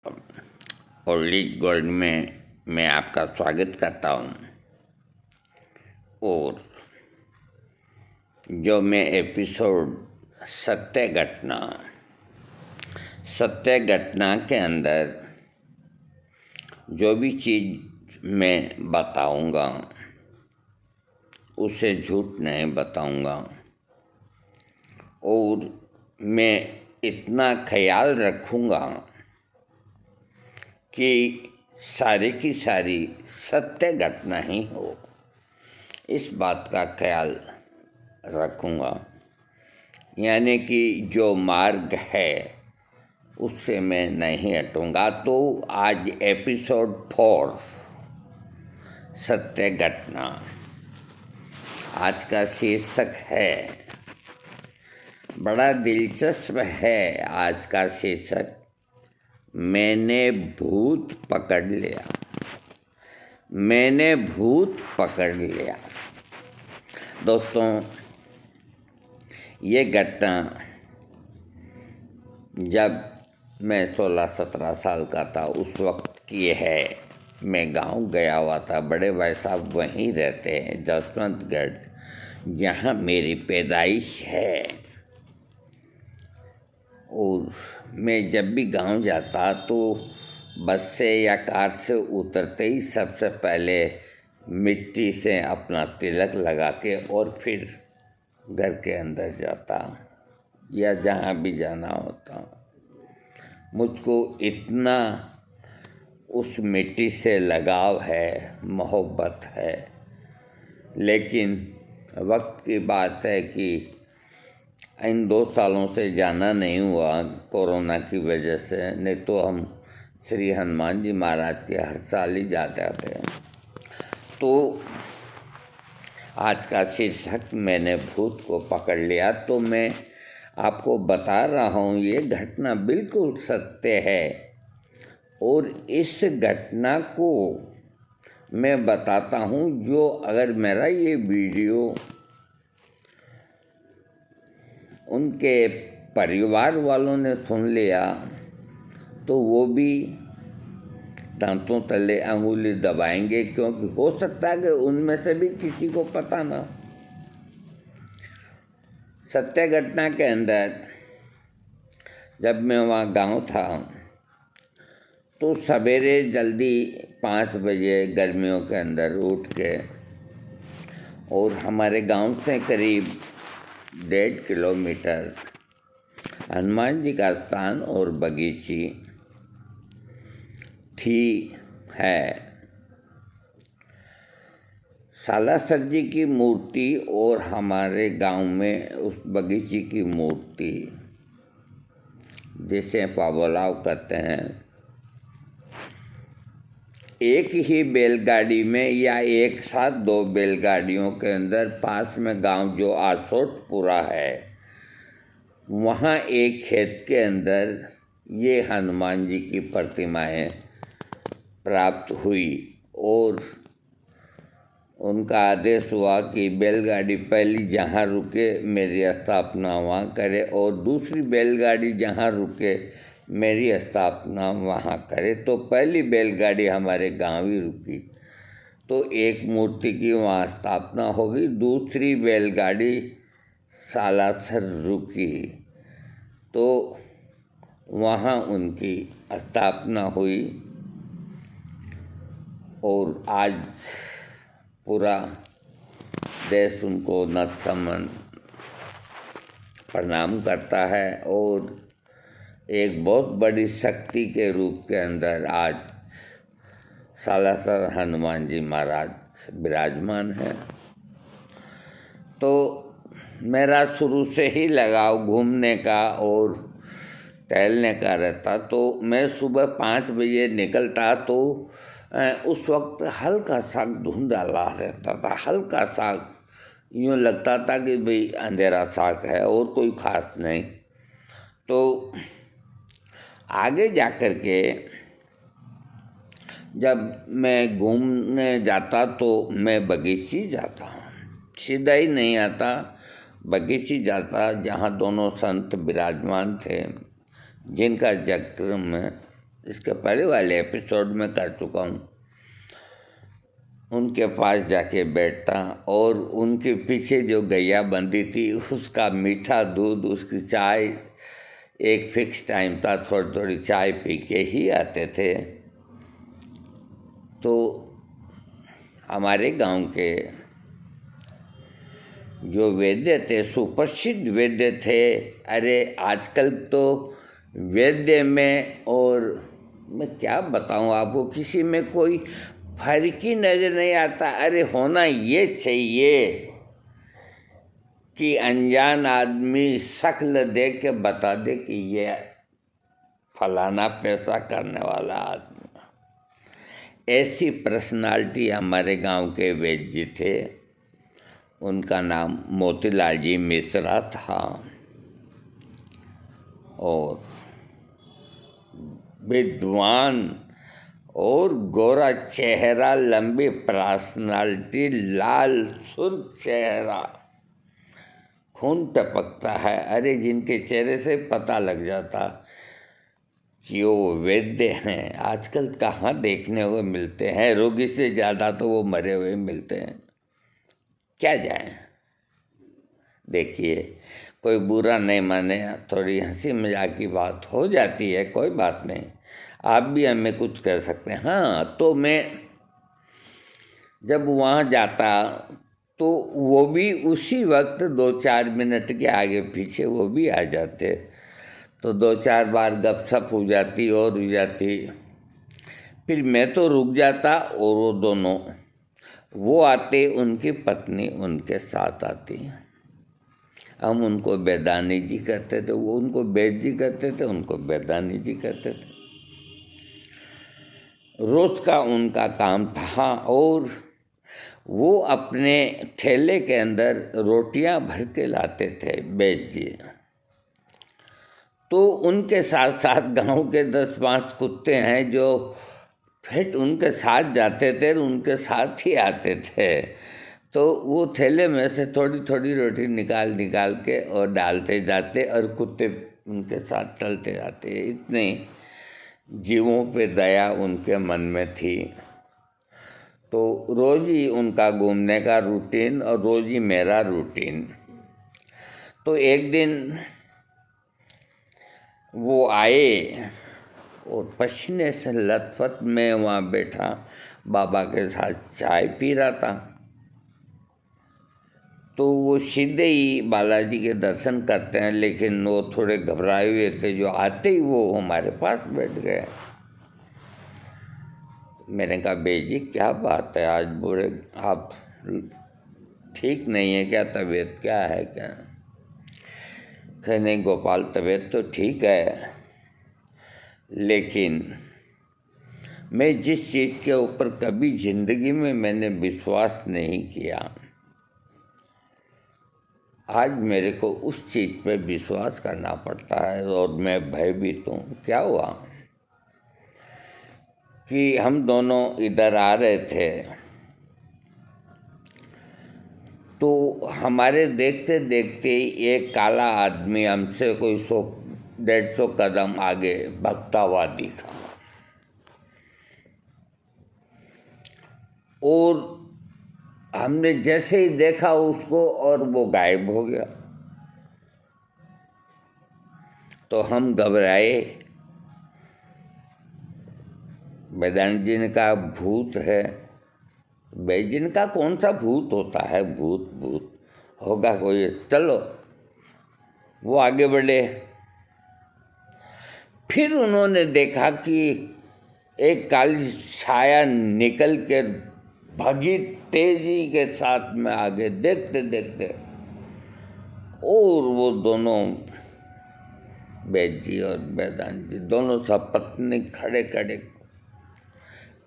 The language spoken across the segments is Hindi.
ओल्ड गोल्ड में मैं आपका स्वागत करता हूँ। और जो मैं एपिसोड सत्य घटना के अंदर जो भी चीज़ मैं बताऊँगा उसे झूठ नहीं बताऊँगा। और मैं इतना ख्याल रखूँगा कि सारी की सारी सत्य घटना ही हो, इस बात का ख्याल रखूँगा। यानी कि जो मार्ग है उससे मैं नहीं हटूँगा। तो आज एपिसोड 4 सत्य घटना, आज का शीर्षक है, बड़ा दिलचस्प है आज का शीर्षक, मैंने भूत पकड़ लिया। मैंने भूत पकड़ लिया। दोस्तों, ये घटना जब मैं 16-17 साल का था उस वक्त की है। मैं गांव गया हुआ था। बड़े भाई साहब वहीं रहते हैं, जसवंतगढ़, जहाँ मेरी पैदाइश है। और मैं जब भी गांव जाता तो बस से या कार से उतरते ही सबसे पहले मिट्टी से अपना तिलक लगा के और फिर घर के अंदर जाता या जहाँ भी जाना होता। मुझको इतना उस मिट्टी से लगाव है, मोहब्बत है। लेकिन वक्त की बात है कि इन 2 सालों से जाना नहीं हुआ कोरोना की वजह से, नहीं तो हम श्री हनुमान जी महाराज के हर साल ही जाते थे। तो आज का शीर्षक मैंने भूत को पकड़ लिया। तो मैं आपको बता रहा हूँ, ये घटना बिल्कुल सत्य है। और इस घटना को मैं बताता हूँ, जो अगर मेरा ये वीडियो उनके परिवार वालों ने सुन लिया तो वो भी दांतों तले अंगुली दबाएंगे, क्योंकि हो सकता है कि उनमें से भी किसी को पता ना। सत्य घटना के अंदर जब मैं वहाँ गांव था तो सवेरे जल्दी 5 बजे गर्मियों के अंदर उठ के, और हमारे गांव से करीब 1.5 किलोमीटर हनुमान जी का स्थान और बगीची है। सालासर जी की मूर्ति और हमारे गांव में उस बगीची की मूर्ति, जिसे पावलाव कहते हैं, एक ही बैलगाड़ी में या एक साथ 2 बैलगाड़ियों के अंदर पास में गांव जो आसोटपुरा है, वहाँ एक खेत के अंदर ये हनुमान जी की प्रतिमाएं प्राप्त हुई। और उनका आदेश हुआ कि बैलगाड़ी पहली जहाँ रुके मेरी स्थापना वहाँ करे, और दूसरी बैलगाड़ी जहाँ रुके मेरी स्थापना वहाँ करे। तो पहली बैलगाड़ी हमारे गांव ही रुकी, तो एक मूर्ति की वहाँ स्थापना होगी। दूसरी बैलगाड़ी सालासर रुकी, तो वहाँ उनकी स्थापना हुई। और आज पूरा देश उनको नतमस्तक प्रणाम करता है। और एक बहुत बड़ी शक्ति के रूप के अंदर आज सालासर हनुमान जी महाराज विराजमान है। तो मेरा शुरू से ही लगाव घूमने का और टहलने का रहता। तो मैं सुबह 5 बजे निकलता तो उस वक्त हल्का सा धुंधला रहता था। हल्का सा यूँ लगता था कि भाई अंधेरा सा है और कोई ख़ास नहीं। तो आगे जाकर के जब मैं घूमने जाता तो मैं बगीची जाता, सीधा ही नहीं आता, बगीची जाता जहाँ दोनों संत विराजमान थे, जिनका जिक्र मैं इसके पहले वाले एपिसोड में कर चुका हूँ। उनके पास जाके बैठता और उनके पीछे जो गैया बंधी थी उसका मीठा दूध, उसकी चाय, एक फिक्स टाइम था, थोड़ी थोड़ी चाय पी के ही आते थे। तो हमारे गांव के जो वैद्य थे, सुप्रसिद्ध वैद्य थे। अरे आजकल तो वैद्य में, और मैं क्या बताऊं आपको, किसी में कोई फर्क ही नज़र नहीं आता। अरे होना ये चाहिए कि अनजान आदमी शक्ल देख के बता दे कि ये फलाना पैसा करने वाला आदमी। ऐसी पर्सनालिटी हमारे गांव के वैद्य जी थे। उनका नाम मोतीलाल जी मिश्रा था और विद्वान और गोरा चेहरा, लंबी पर्सनालिटी, लाल सुर्ख चेहरा, खून टपकता है। अरे जिनके चेहरे से पता लग जाता कि वो वैद्य हैं। आजकल कहाँ देखने हुए मिलते हैं, रोगी से ज़्यादा तो वो मरे हुए मिलते हैं। क्या जाए, देखिए कोई बुरा नहीं माने, थोड़ी हंसी मजाक की बात हो जाती है, कोई बात नहीं, आप भी हमें कुछ कह सकते हैं। हाँ, तो मैं जब वहाँ जाता तो वो भी उसी वक्त 2-4 मिनट के आगे पीछे वो भी आ जाते, तो 2-4 बार गपशप हो जाती और हो जाती। फिर मैं तो रुक जाता और वो दोनों, वो आते, उनकी पत्नी उनके साथ आती। हम उनको बेदानी जी कहते थे, वो उनको बेद जी कहते थे, उनको बेदानी जी कहते थे। रोज का उनका काम था और वो अपने थैले के अंदर रोटियां भर के लाते थे बेद जी। तो उनके साथ साथ गांव के 10-5 कुत्ते हैं जो फिर उनके साथ जाते थे, उनके साथ ही आते थे। तो वो थैले में से थोड़ी थोड़ी रोटी निकाल निकाल के और डालते जाते और कुत्ते उनके साथ चलते जाते। इतने जीवों पे दया उनके मन में थी। तो रोज़ ही उनका घूमने का रूटीन और रोज़ ही मेरा रूटीन। तो एक दिन वो आए और पसीने से लथपथ में वहाँ बैठा बाबा के साथ चाय पी रहा था। तो वो सीधे ही बालाजी के दर्शन करते हैं, लेकिन वो थोड़े घबराए हुए थे। जो आते ही वो हमारे पास बैठ गए। मैंने कहा बेजी क्या बात है, आज बुरे आप ठीक नहीं है क्या, तबीयत क्या है क्या? कहे नहीं गोपाल, तबीयत तो ठीक है, लेकिन मैं जिस चीज़ के ऊपर कभी ज़िंदगी में मैंने विश्वास नहीं किया, आज मेरे को उस चीज़ पे विश्वास करना पड़ता है और मैं भयभीत हूँ। क्या हुआ कि हम दोनों इधर आ रहे थे, तो हमारे देखते देखते एक काला आदमी हमसे कोई 100-150 कदम आगे भागता हुआ दिखा और हमने जैसे ही देखा उसको और वो गायब हो गया। तो हम घबराए। वेदांत जी ने कहा भूत है। बैजिन का कौन सा भूत होता है, भूत भूत होगा कोई, चलो। वो आगे बढ़े। फिर उन्होंने देखा कि एक काली छाया निकल के भागी तेजी के साथ में आगे, देखते देखते, और वो दोनों बैद जी और वेदांत जी दोनों सपत्नी खड़े खड़े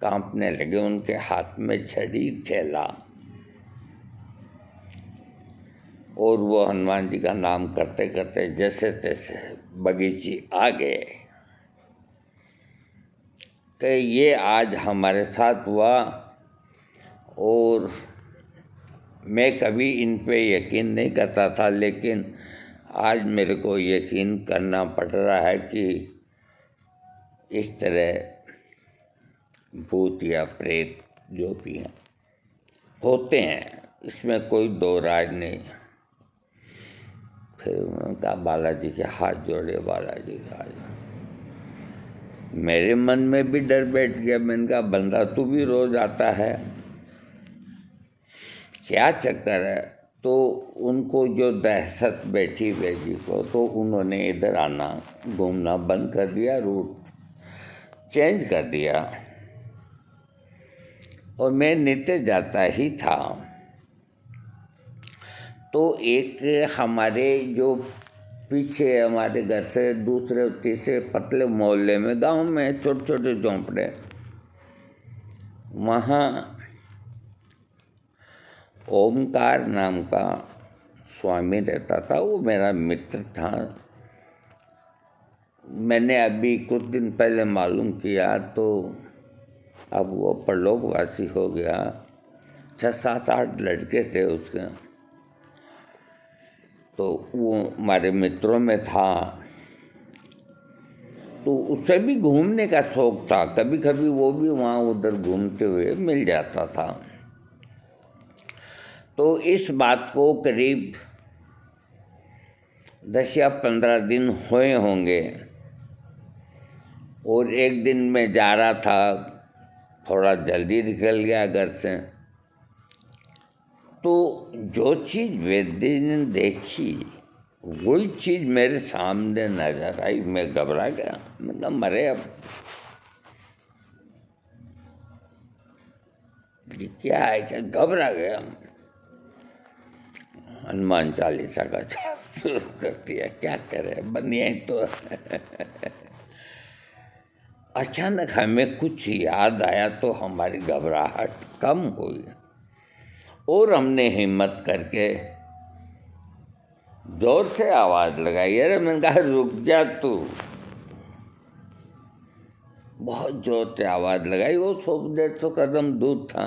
कांपने लगे। उनके हाथ में छड़ी थैला और वो हनुमान जी का नाम करते करते जैसे तैसे बगीची आ गए कि ये आज हमारे साथ हुआ और मैं कभी इन पे यकीन नहीं करता था, लेकिन आज मेरे को यकीन करना पड़ रहा है कि इस तरह भूत या प्रेत जो भी हैं होते हैं, इसमें कोई दो राय नहीं। फिर उन्होंने कहा बालाजी के हाथ जोड़े, बालाजी के हाथ जोड़े। मेरे मन में भी डर बैठ गया। मैंने कहा बंदा तू भी रोज आता है, क्या चक्कर है? तो उनको जो दहशत बैठी बेजी को, तो उन्होंने इधर आना घूमना बंद कर दिया, रूट चेंज कर दिया, और मैं नित्य जाता ही था। तो एक हमारे जो पीछे हमारे घर से दूसरे तीसरे पतले मोहल्ले में, गांव में छोटे छोटे झोंपड़े, वहाँ ओमकार नाम का स्वामी रहता था। वो मेरा मित्र था। मैंने अभी कुछ दिन पहले मालूम किया, तो अब वो परलोकवासी हो गया। 6, 7, 8 लड़के थे उसके। तो वो हमारे मित्रों में था, तो उससे भी घूमने का शौक था। कभी कभी वो भी वहाँ उधर घूमते हुए मिल जाता था। तो इस बात को करीब 10 या 15 दिन हुए होंगे, और एक दिन मैं जा रहा था, थोड़ा जल्दी निकल गया घर से। तो जो चीज़ वैद्य ने देखी वही चीज़ मेरे सामने नजर आई। मैं घबरा गया, मतलब मरे अब ये क्या है, क्या? घबरा गया। हनुमान चालीसा का जाप शुरू कर दिया। क्या करे, बनिया ही तो अचानक हमें कुछ याद आया, तो हमारी घबराहट कम हुई, और हमने हिम्मत करके जोर से आवाज़ लगाई। अरे मैंने कहा रुक जा तू। बहुत जोर से आवाज़ लगाई। वो 100-150 कदम दूर था,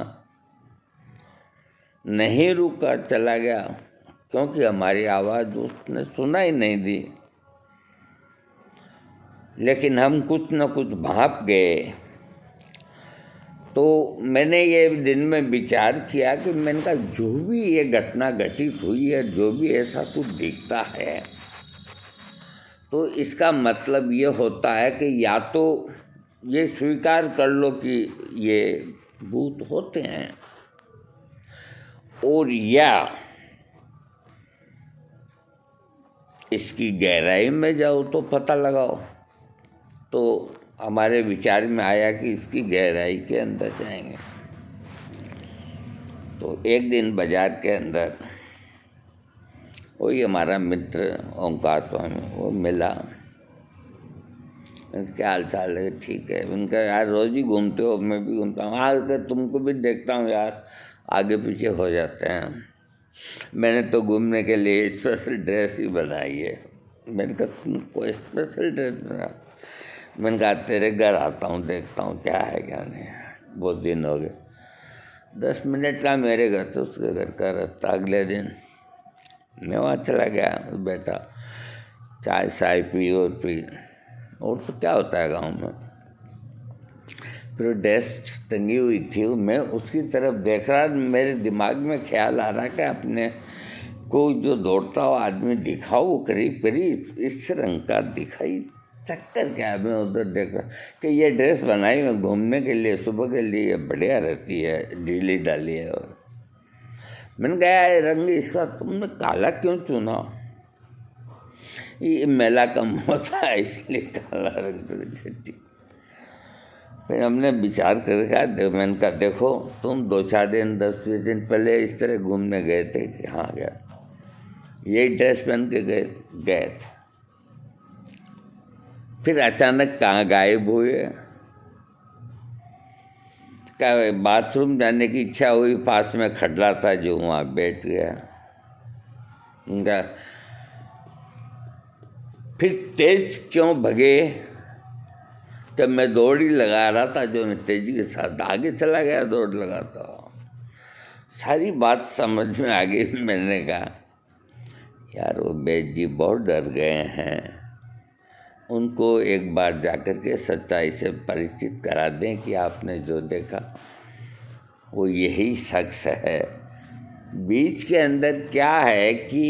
नहीं रुका, चला गया, क्योंकि हमारी आवाज़ उसने सुना ही नहीं दी। लेकिन हम कुछ न कुछ भाप गए। तो मैंने ये दिन में विचार किया कि मैंने कहा जो भी ये घटना घटित हुई है, जो भी ऐसा कुछ दिखता है, तो इसका मतलब ये होता है कि या तो ये स्वीकार कर लो कि ये भूत होते हैं, और या इसकी गहराई में जाओ तो पता लगाओ। तो हमारे विचार में आया कि इसकी गहराई के अंदर जाएंगे। तो एक दिन बाजार के अंदर वही हमारा मित्र ओमकार स्वामी वो मिला। क्या हाल चाल है? ठीक है। उनका यार रोज़ ही घूमते हो, मैं भी घूमता हूँ। आज तुमको भी देखता हूँ यार, आगे पीछे हो जाते हैं। मैंने तो घूमने के लिए स्पेशल ड्रेस ही बनाई है। मैंने कहा तुम कोई स्पेशल ड्रेस बना? मैंने कहा तेरे घर आता हूँ, देखता हूँ क्या है क्या नहीं है। बहुत दिन हो गए। 10 मिनट का मेरे घर से उसके घर का रास्ता। अगले दिन मैं वहाँ चला गया, बैठा, चाय शाय पी और पी, और तो क्या होता है गांव में। फिर ड्रेस टंगी हुई थी, मैं उसकी तरफ देख रहा। मेरे दिमाग में ख्याल आ रहा कि अपने को जो दौड़ता हुआ आदमी दिखा वो करीब करीब इस रंग का दिखाई। चक्कर क्या है? मैं उधर देख रहा कि ये ड्रेस बनाई मैं घूमने के लिए, सुबह के लिए बढ़िया रहती है, ढीली डाली है। और मैंने कहा ये रंग इसका तुमने काला क्यों चुना? ये मेला कम होता है इसलिए काला रंग तो देती। फिर हमने विचार कर कहा, मैंने कहा देखो तुम 2-4 दिन 10-20 दिन पहले इस तरह घूमने गए थे कि हाँ गया, यही ड्रेस पहन के गए थे। फिर अचानक कहाँ गायब हुए? क्या बाथरूम जाने की इच्छा हुई, पास में खटला था जो वहाँ बैठ गया। उनका फिर तेज क्यों भगे? तब मैं दौड़ ही लगा रहा था, जो मैं तेजी के साथ आगे चला गया दौड़ लगाता। सारी बात समझ में आ गई। मैंने कहा यार वो बैद जी बहुत डर गए हैं, उनको एक बार जाकर के सच्चाई से परिचित करा दें कि आपने जो देखा वो यही शख्स है। बीच के अंदर क्या है कि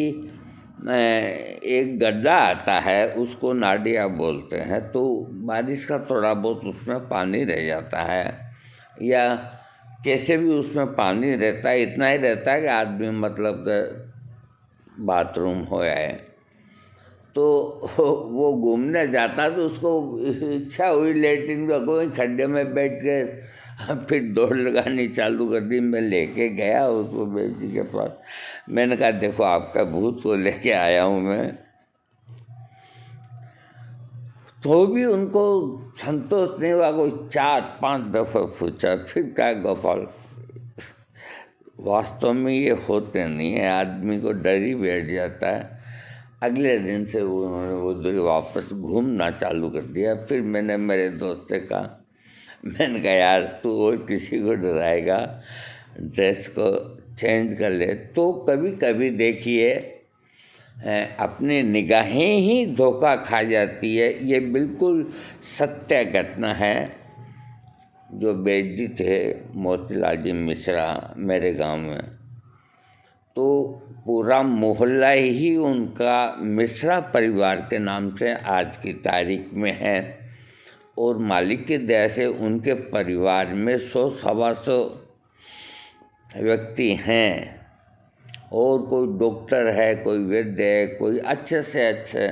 एक गड्ढा आता है, उसको नाडिया बोलते हैं। तो बारिश का थोड़ा बहुत उसमें पानी रह जाता है, या कैसे भी उसमें पानी रहता है, इतना ही रहता है कि आदमी मतलब बाथरूम हो आए। तो वो घूमने जाता, तो उसको इच्छा हुई लेटरिन का, कोई खड्डे में बैठ कर फिर दौड़ लगानी चालू कर दी। मैं लेके गया उसको बेच जी के पास। मैंने कहा देखो आपका भूत को लेके आया हूँ मैं। तो भी उनको संतोष नहीं हुआ। कोई 4-5 दफ़ा पूछा, फिर क्या गोपाल, वास्तव में ये होते नहीं है, आदमी को डर ही बैठ जाता है। अगले दिन से उन्होंने वो दूर वापस घूमना चालू कर दिया। फिर मैंने मेरे दोस्त से कहा, मैंने कहा यार तू और किसी को डराएगा, ड्रेस को चेंज कर ले। तो कभी कभी देखिए अपनी निगाहें ही धोखा खा जाती है। ये बिल्कुल सत्य घटना है। जो बेदी थे मोतीलाल जी मिश्रा मेरे गांव में, तो पूरा मोहल्ला ही उनका मिश्रा परिवार के नाम से आज की तारीख में है। और मालिक की दया से उनके परिवार में 100-125 व्यक्ति हैं। और कोई डॉक्टर है, कोई वैद्य है, कोई अच्छे से अच्छे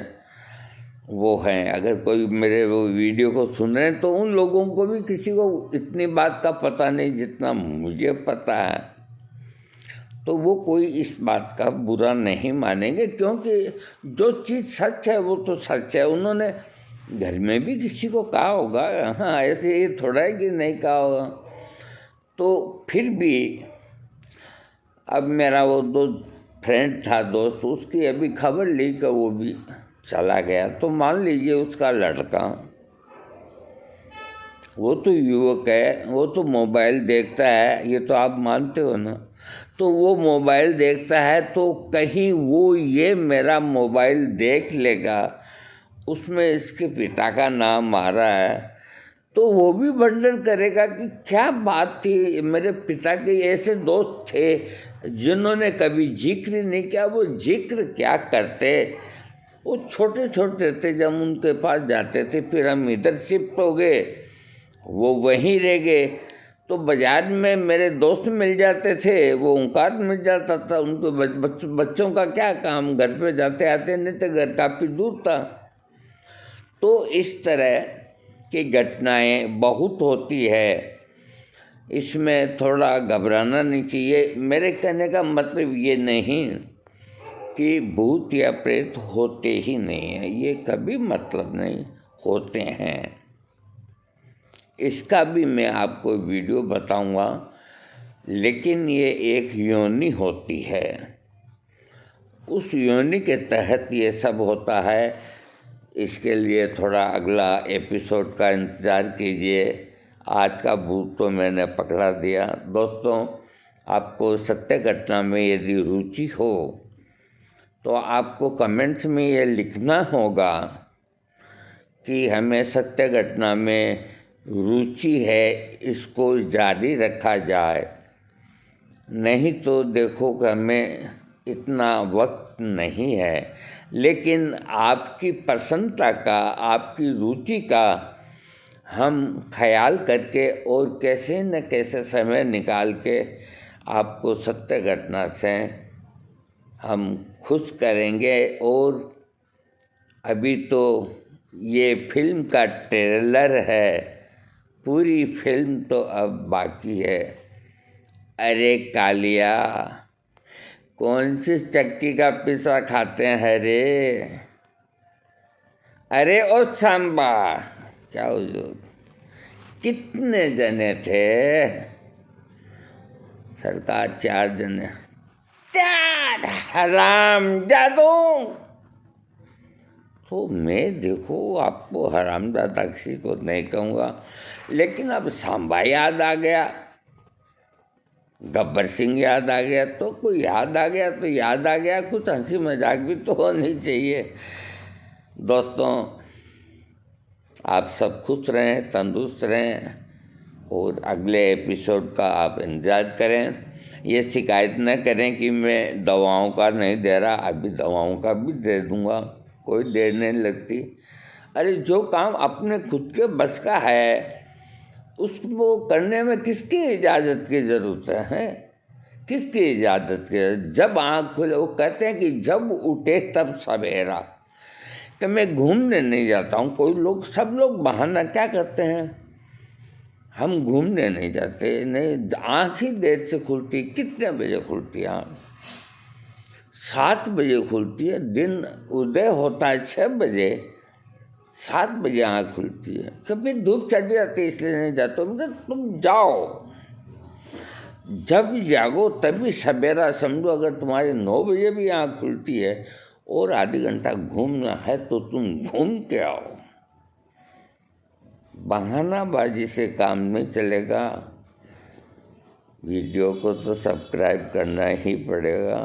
वो हैं। अगर कोई मेरे वो वीडियो को सुन रहे हैं तो उन लोगों को भी किसी को इतनी बात का पता नहीं जितना मुझे पता है। तो वो कोई इस बात का बुरा नहीं मानेंगे, क्योंकि जो चीज़ सच है वो तो सच है। उन्होंने घर में भी किसी को कहा होगा, हाँ ऐसे ये थोड़ा है कि नहीं कहा होगा। तो फिर भी अब मेरा वो फ्रेंड था, दोस्त, उसकी अभी खबर ली कि वो भी चला गया। तो मान लीजिए उसका लड़का, वो तो युवक है, वो तो मोबाइल देखता है, ये तो आप मानते हो ना। तो वो मोबाइल देखता है, तो कहीं वो ये मेरा मोबाइल देख लेगा, उसमें इसके पिता का नाम आ रहा है, तो वो भी वर्णन करेगा कि क्या बात थी। मेरे पिता के ऐसे दोस्त थे जिन्होंने कभी जिक्र नहीं किया। वो जिक्र क्या करते, वो छोटे छोटे थे जब उनके पास जाते थे। फिर हम इधर शिफ्ट हो गए, वो वहीं रह गए। तो बाज़ार में मेरे दोस्त मिल जाते थे, वो ओंकार मिल जाता था। उनको बच्चों का क्या काम, घर पे जाते आते नहीं थे, घर काफ़ी दूर था। तो इस तरह की घटनाएं बहुत होती है, इसमें थोड़ा घबराना नहीं चाहिए। मेरे कहने का मतलब ये नहीं कि भूत या प्रेत होते ही नहीं है, ये कभी मतलब नहीं, होते हैं। इसका भी मैं आपको वीडियो बताऊंगा। लेकिन ये एक योनि होती है, उस योनि के तहत ये सब होता है। इसके लिए थोड़ा अगला एपिसोड का इंतज़ार कीजिए। आज का भूत तो मैंने पकड़ा दिया। दोस्तों, आपको सत्य घटना में यदि रुचि हो तो आपको कमेंट्स में ये लिखना होगा कि हमें सत्य घटना में रुचि है, इसको जारी रखा जाए। नहीं तो देखो कि हमें इतना वक्त नहीं है। लेकिन आपकी प्रसन्नता का, आपकी रुचि का हम ख्याल करके और कैसे न कैसे समय निकाल के आपको सत्य घटना से हम खुश करेंगे। और अभी तो ये फिल्म का ट्रेलर है, पूरी फिल्म तो अब बाकी है। अरे कालिया, कौन सी चक्की का पिसा खाते हैं रे? अरे ओ सांबा, क्या हुजूर, कितने जने थे? सरकार 4 जने। 4 हराम जादू। तो मैं देखो आपको हरामजादा किसी को नहीं कहूँगा, लेकिन अब सांबा याद आ गया, गब्बर सिंह याद आ गया, तो कोई याद आ गया तो याद आ गया। कुछ हंसी मजाक भी तो होनी चाहिए। दोस्तों, आप सब खुश रहें, तंदुरुस्त रहें और अगले एपिसोड का आप इंतज़ार करें। ये शिकायत न करें कि मैं दवाओं का नहीं दे रहा, अभी दवाओं का भी दे दूँगा, कोई देर नहीं लगती। अरे जो काम अपने खुद के बस का है उसको करने में किसकी इजाज़त की ज़रूरत है? किसकी इजाज़त की? जब आँख खुले, वो कहते हैं कि जब उठे तब सवेरा, कि मैं घूमने नहीं जाता हूँ। कोई लोग, सब लोग बहाना क्या करते हैं, हम घूमने नहीं जाते। नहीं, आँख ही देर से खुलती। कितने बजे खुलती है आँख? 7 बजे खुलती है। दिन उदय होता है 6 बजे, 7 बजे आँख खुलती है। कभी धूप चढ़ जाती है इसलिए नहीं जाते। मतलब तुम जाओ, जब जागो तभी सवेरा समझो। अगर तुम्हारी 9 बजे भी आँख खुलती है और आधी घंटा घूमना है तो तुम घूम के आओ। बहानाबाजी से काम नहीं चलेगा। वीडियो को तो सब्सक्राइब करना ही पड़ेगा।